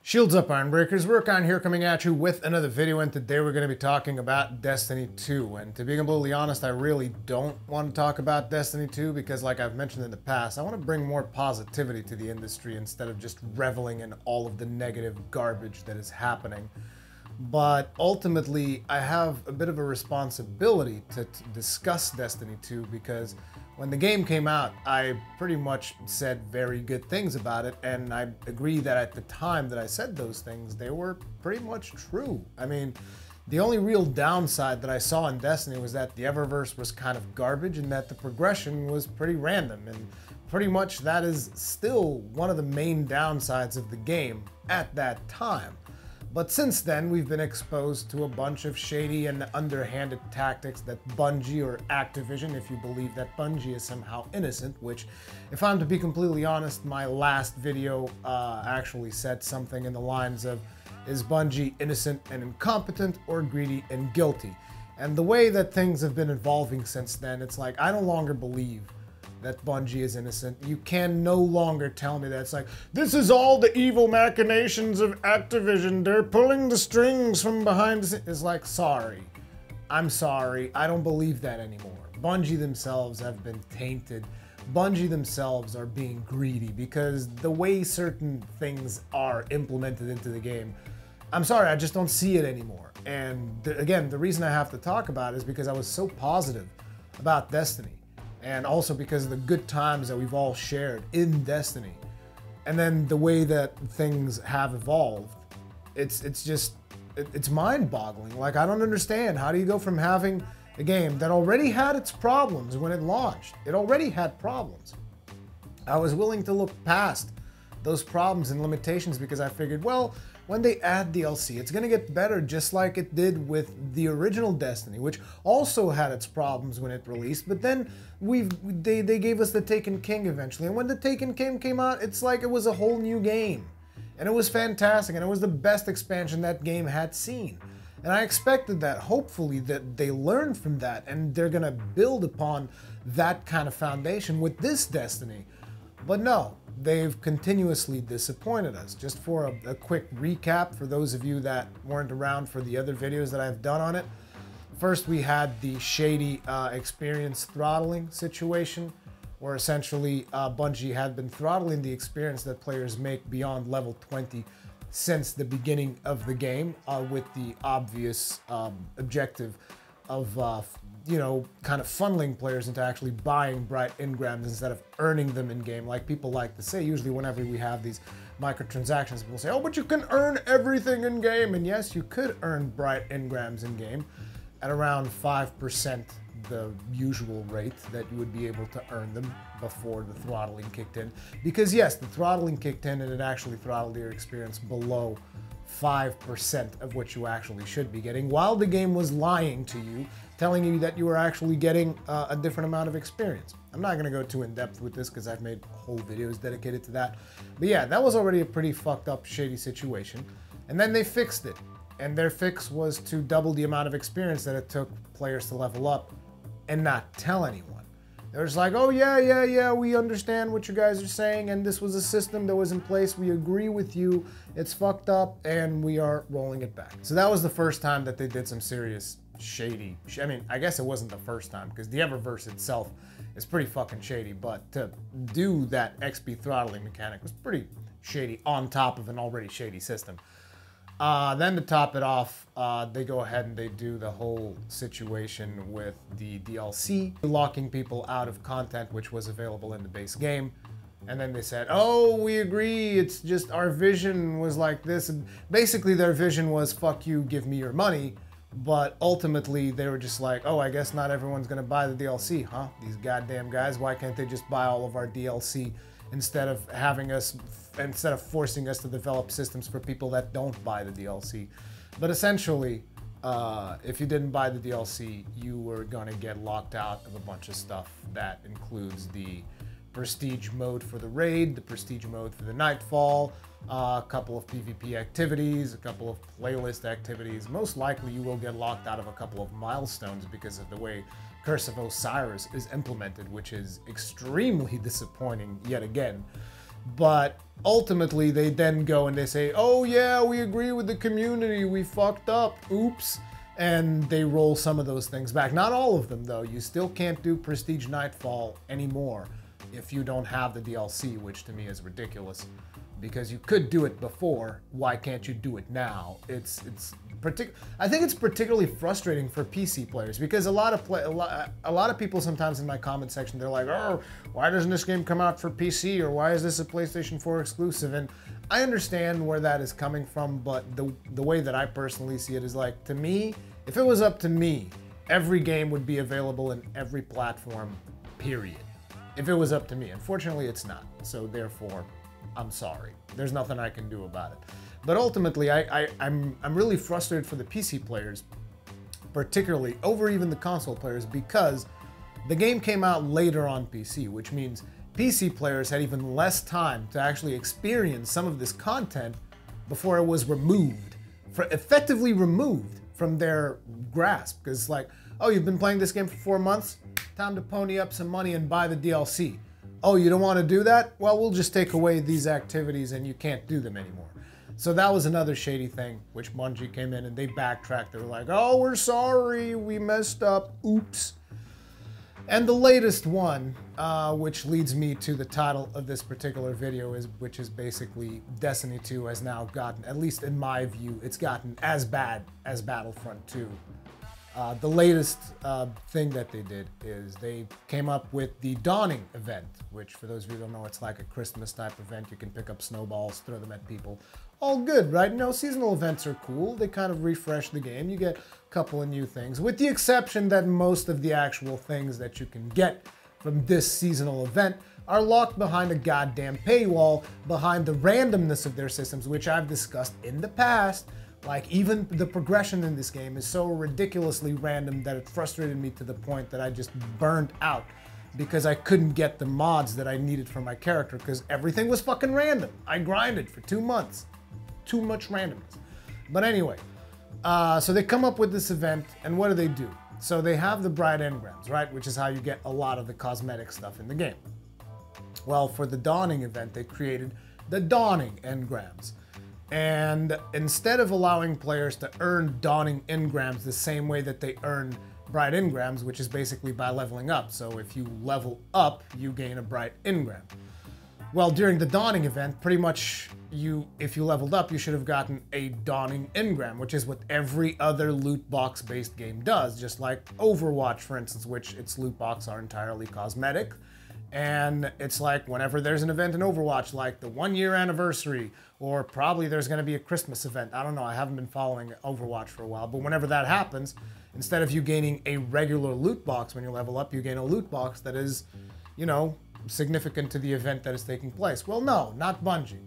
Shields up, Ironbreakers. Work here coming at you with another video, and today we're going to be talking about Destiny 2. And to be completely honest, I really don't want to talk about Destiny 2 because, like I've mentioned in the past, I want to bring more positivity to the industry instead of just reveling in all of the negative garbage that is happening. But ultimately, I have a bit of a responsibility to discuss Destiny 2 because when the game came out, I pretty much said very good things about it, and I agree that at the time that I said those things, they were pretty much true. I mean, the only real downside that I saw in Destiny was that the Eververse was kind of garbage and that the progression was pretty random, and pretty much that is still one of the main downsides of the game at that time. But since then, we've been exposed to a bunch of shady and underhanded tactics that Bungie, or Activision, if you believe that Bungie is somehow innocent, which, if I'm to be completely honest, my last video actually said something in the lines of, is Bungie innocent and incompetent, or greedy and guilty? And the way that things have been evolving since then, it's like, I no longer believe that Bungie is innocent. You can no longer tell me that. It's like, this is all the evil machinations of Activision. They're pulling the strings from behind the scenes. It's like, sorry. I'm sorry. I don't believe that anymore. Bungie themselves have been tainted. Bungie themselves are being greedy because the way certain things are implemented into the game, I'm sorry, I just don't see it anymore. And again, the reason I have to talk about it is because I was so positive about Destiny. And also because of the good times that we've all shared in Destiny. And then the way that things have evolved, it's mind-boggling. Like, I don't understand. How do you go from having a game that already had its problems when it launched? It already had problems. I was willing to look past those problems and limitations because I figured, well, when they add DLC, it's going to get better just like it did with the original Destiny, which also had its problems when it released, but then they gave us the Taken King eventually, and when the Taken King came out, it's like it was a whole new game. And it was fantastic, and it was the best expansion that game had seen. And I expected that, hopefully, that they learned from that, and they're going to build upon that kind of foundation with this Destiny. But no, they've continuously disappointed us. Just for a quick recap for those of you that weren't around for the other videos that I've done on it. First, we had the shady experience throttling situation, where essentially Bungie had been throttling the experience that players make beyond level 20 since the beginning of the game, with the obvious objective of kind of funneling players into actually buying bright engrams instead of earning them in game, like people like to say. Usually whenever we have these microtransactions, people say, oh, but you can earn everything in game. And yes, you could earn bright engrams in game at around 5% the usual rate that you would be able to earn them before the throttling kicked in. Because yes, the throttling kicked in and it actually throttled your experience below 5% of what you actually should be getting, while the game was lying to you, telling you that you were actually getting a different amount of experience. I'm not going to go too in depth with this because I've made whole videos dedicated to that. But yeah, that was already a pretty fucked up, shady situation. And then they fixed it. And their fix was to double the amount of experience that it took players to level up and not tell anyone. They're just like, oh yeah, we understand what you guys are saying, and this was a system that was in place. We agree with you. It's fucked up, and we are rolling it back. So that was the first time that they did some serious shady. I mean, I guess it wasn't the first time, because the Eververse itself is pretty fucking shady, but to do that XP throttling mechanic was pretty shady on top of an already shady system. Then to top it off, they go ahead and they do the whole situation with the DLC, locking people out of content which was available in the base game. And then they said, oh, we agree, it's just our vision was like this. And basically their vision was, fuck you, give me your money. But ultimately they were just like, oh, I guess not everyone's gonna buy the DLC, huh? These goddamn guys, why can't they just buy all of our DLC instead of forcing us to develop systems for people that don't buy the DLC. But essentially, if you didn't buy the DLC, you were gonna get locked out of a bunch of stuff that includes the prestige mode for the raid, the prestige mode for the Nightfall, a couple of PvP activities, a couple of playlist activities. Most likely you will get locked out of a couple of milestones because of the way Curse of Osiris is implemented, which is extremely disappointing yet again. But ultimately, they then go and they say, oh yeah, we agree with the community, we fucked up, oops. And they roll some of those things back. Not all of them, though. You still can't do Prestige Nightfall anymore if you don't have the DLC, which to me is ridiculous. Because you could do it before, why can't you do it now? I think it's particularly frustrating for PC players because a lot of people sometimes in my comment section, they're like, oh, why doesn't this game come out for PC, or why is this a PlayStation 4 exclusive? And I understand where that is coming from, but the way that I personally see it is like, to me, if it was up to me, every game would be available in every platform, period. If it was up to me. Unfortunately, it's not. So therefore, I'm sorry. There's nothing I can do about it. But ultimately, I'm really frustrated for the PC players, particularly over even the console players, because the game came out later on PC, which means PC players had even less time to actually experience some of this content before it was removed, effectively removed from their grasp. Because it's like, oh, you've been playing this game for 4 months? Time to pony up some money and buy the DLC. Oh, you don't want to do that? Well, we'll just take away these activities and you can't do them anymore. So that was another shady thing, which Bungie came in and they backtracked. They were like, oh, we're sorry, we messed up, oops. And the latest one, which leads me to the title of this particular video, which is basically Destiny 2 has now gotten, at least in my view, it's gotten as bad as Battlefront 2. The latest thing that they did is they came up with the Dawning event, which for those of you who don't know, it's like a Christmas type event. You can pick up snowballs, throw them at people. All good, right? No, seasonal events are cool. They kind of refresh the game. You get a couple of new things, with the exception that most of the actual things that you can get from this seasonal event are locked behind a goddamn paywall, behind the randomness of their systems, which I've discussed in the past. Like, even the progression in this game is so ridiculously random that it frustrated me to the point that I just burned out because I couldn't get the mods that I needed for my character because everything was fucking random. I grinded for 2 months. Too much randomness. But anyway, so they come up with this event, and what do? So they have the Bright Engrams, right? Which is how you get a lot of the cosmetic stuff in the game. Well, for the Dawning event, they created the Dawning Engrams. And instead of allowing players to earn Dawning Engrams the same way that they earn Bright Engrams, which is basically by leveling up. So if you level up, you gain a Bright Engram. Well, during the Dawning event, pretty much if you leveled up, you should have gotten a Dawning Engram, which is what every other loot box based game does, just like Overwatch, for instance, which its loot box are entirely cosmetic. And it's like whenever there's an event in Overwatch, like the 1-year anniversary, or probably there's going to be a Christmas event. I don't know, I haven't been following Overwatch for a while, but whenever that happens, instead of you gaining a regular loot box when you level up, you gain a loot box that is, you know, significant to the event that is taking place. Well, no, not Bungie.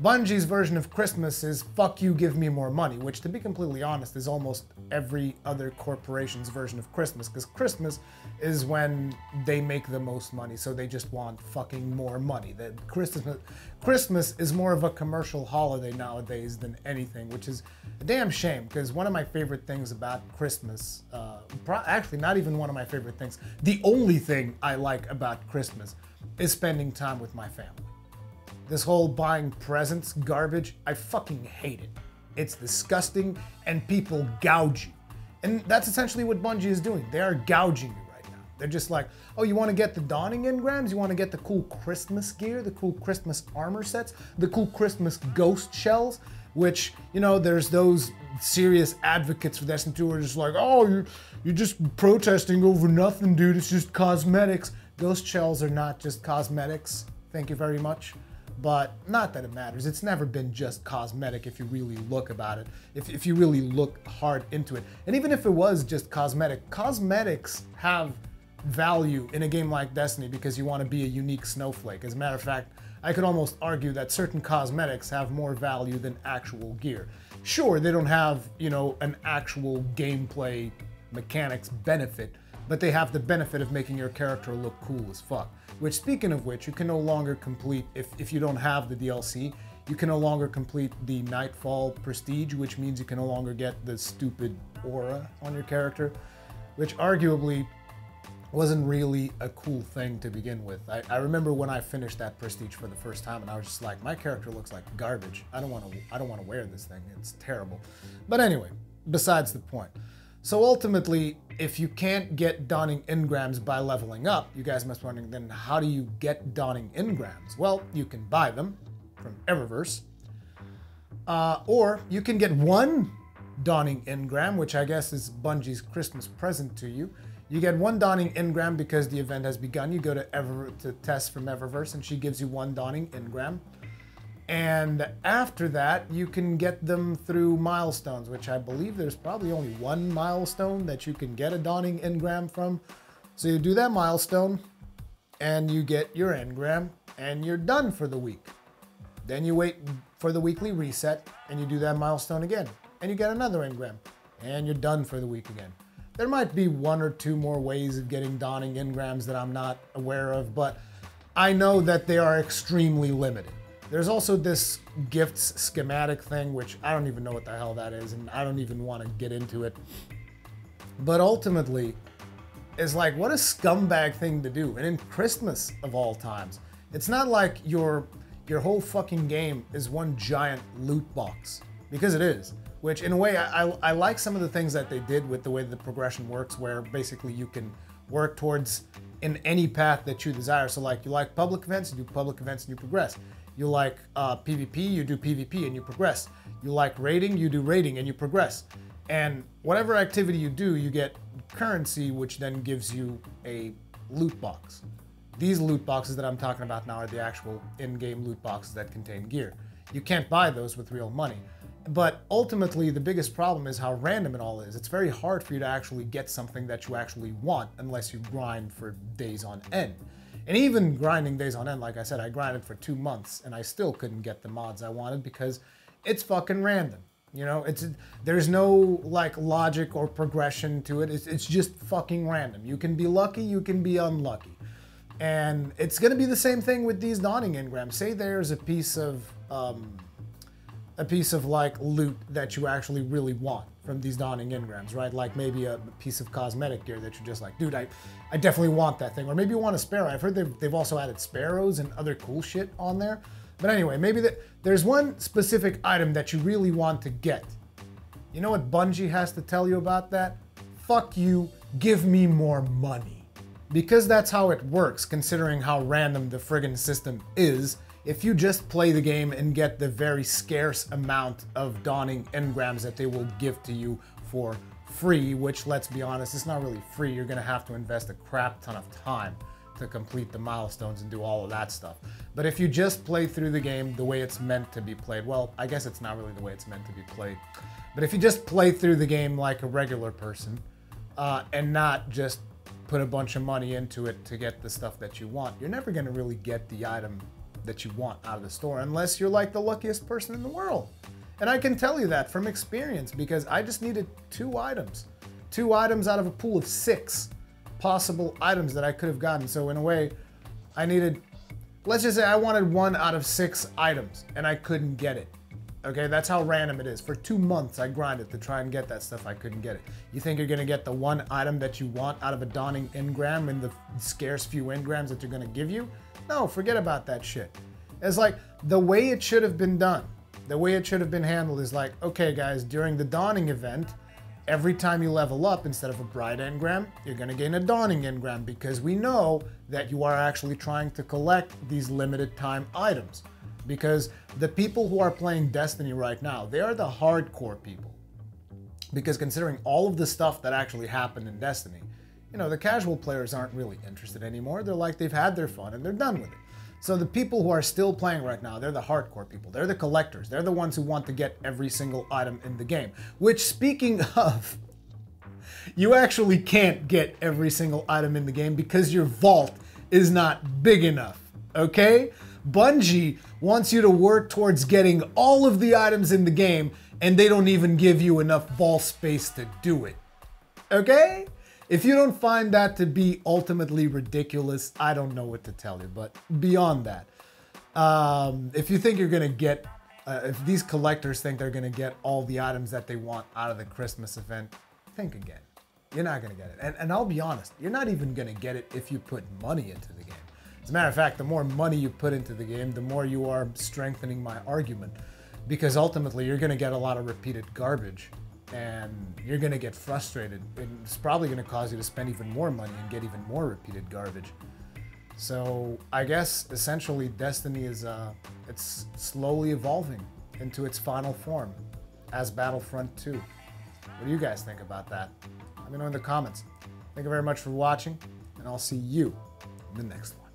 Bungie's version of Christmas is fuck you, give me more money, which, to be completely honest, is almost every other corporation's version of Christmas, because Christmas is when they make the most money, so they just want fucking more money. Christmas is more of a commercial holiday nowadays than anything, which is a damn shame, because one of my favorite things about Christmas, actually not even one of my favorite things, the only thing I like about Christmas is spending time with my family. This whole buying presents garbage, I fucking hate it. It's disgusting, and people gouge you. And that's essentially what Bungie is doing. They are gouging you right now. They're just like, oh, you want to get the Dawning Engrams? You want to get the cool Christmas gear, the cool Christmas armor sets, the cool Christmas ghost shells? Which, you know, there's those serious advocates for Destiny 2 who are just like, oh, you're just protesting over nothing, dude. It's just cosmetics. Ghost shells are not just cosmetics. Thank you very much. But not that it matters. It's never been just cosmetic if you really look about it, if you really look hard into it. And even if it was just cosmetic, cosmetics have value in a game like Destiny because you want to be a unique snowflake. As a matter of fact, I could almost argue that certain cosmetics have more value than actual gear. Sure, they don't have, you know, an actual gameplay mechanics benefit, but they have the benefit of making your character look cool as fuck. Which, speaking of which, you can no longer complete, if you don't have the DLC, you can no longer complete the Nightfall Prestige, which means you can no longer get the stupid aura on your character, which arguably wasn't really a cool thing to begin with. I remember when I finished that prestige for the first time, and I was just like, my character looks like garbage. I don't want to wear this thing. It's terrible. But anyway, besides the point. So ultimately, if you can't get Dawning Engrams by leveling up, you guys must be wondering, then how do you get Dawning Engrams? Well, you can buy them from Eververse, or you can get one Dawning Engram, which I guess is Bungie's Christmas present to you. You get one Dawning Engram because the event has begun. You go to Tess from Eververse, and she gives you one Dawning Engram. And after that, you can get them through milestones, which I believe there's probably only one milestone that you can get a Dawning Engram from. So you do that milestone, and you get your engram, and you're done for the week. Then you wait for the weekly reset, and you do that milestone again, and you get another engram, and you're done for the week again. There might be one or two more ways of getting Dawning Engrams that I'm not aware of, but I know that they are extremely limited. There's also this gifts schematic thing, which I don't even know what the hell that is, and I don't even want to get into it. But ultimately, it's like, what a scumbag thing to do. And in Christmas of all times, it's not like your whole fucking game is one giant loot box, because it is. Which, in a way, I like some of the things that they did with the way the progression works, where basically you can work towards in any path that you desire. So like, you like public events, you do public events and you progress. You like PvP, you do PvP and you progress. You like raiding, you do raiding and you progress. And whatever activity you do, you get currency, which then gives you a loot box. These loot boxes that I'm talking about now are the actual in-game loot boxes that contain gear. You can't buy those with real money. But ultimately, the biggest problem is how random it all is. It's very hard for you to actually get something that you actually want unless you grind for days on end. And even grinding days on end, like I said, I grinded for 2 months and I still couldn't get the mods I wanted because it's fucking random. You know, there's no like logic or progression to it. It's just fucking random. You can be lucky, you can be unlucky. And it's gonna be the same thing with these Dawning Engrams. Say there's a piece of like loot that you actually really want from these Dawning Engrams, right? Like maybe a piece of cosmetic gear that you're just like, dude, I definitely want that thing. Or maybe you want a sparrow. I've heard they've also added sparrows and other cool shit on there. But anyway, maybe there's one specific item that you really want to get. You know what Bungie has to tell you about that? Fuck you, give me more money. Because that's how it works, considering how random the friggin' system is. If you just play the game and get the very scarce amount of Dawning Engrams that they will give to you for free, which, let's be honest, it's not really free. You're gonna have to invest a crap ton of time to complete the milestones and do all of that stuff. But if you just play through the game the way it's meant to be played, well, I guess it's not really the way it's meant to be played. But if you just play through the game like a regular person and not just put a bunch of money into it to get the stuff that you want, you're never gonna really get the item that you want out of the store unless you're like the luckiest person in the world. And I can tell you that from experience because I just needed 2 items. 2 items out of a pool of 6 possible items that I could have gotten. So in a way, I needed, let's just say I wanted 1 out of 6 items and I couldn't get it. Okay, that's how random it is. For 2 months I grinded to try and get that stuff, I couldn't get it. You think you're gonna get the 1 item that you want out of a Dawning Engram in the scarce few engrams that they're gonna give you? No, forget about that shit. It's like the way it should have been done, the way it should have been handled is like, okay guys, during the Dawning event, every time you level up, instead of a Bright Engram, you're gonna gain a Dawning Engram because we know that you are actually trying to collect these limited time items. Because the people who are playing Destiny right now, they are the hardcore people. Because considering all of the stuff that actually happened in Destiny, you know, the casual players aren't really interested anymore. They're like, they've had their fun and they're done with it. So the people who are still playing right now, they're the hardcore people. They're the collectors. They're the ones who want to get every single item in the game. Which, speaking of, you actually can't get every single item in the game because your vault is not big enough, okay? Bungie wants you to work towards getting all of the items in the game and they don't even give you enough vault space to do it, okay? If you don't find that to be ultimately ridiculous, I don't know what to tell you. But beyond that, if you think you're gonna get, if these collectors think they're gonna get all the items that they want out of the Christmas event, think again. You're not going to get it. And I'll be honest, you're not even going to get it if you put money into the game. As a matter of fact, the more money you put into the game, the more you are strengthening my argument. Because ultimately, you're going to get a lot of repeated garbage. And you're going to get frustrated. And it's probably going to cause you to spend even more money and get even more repeated garbage. So I guess essentially Destiny is it's slowly evolving into its final form as Battlefront 2. What do you guys think about that? Let me know in the comments. Thank you very much for watching, and I'll see you in the next one.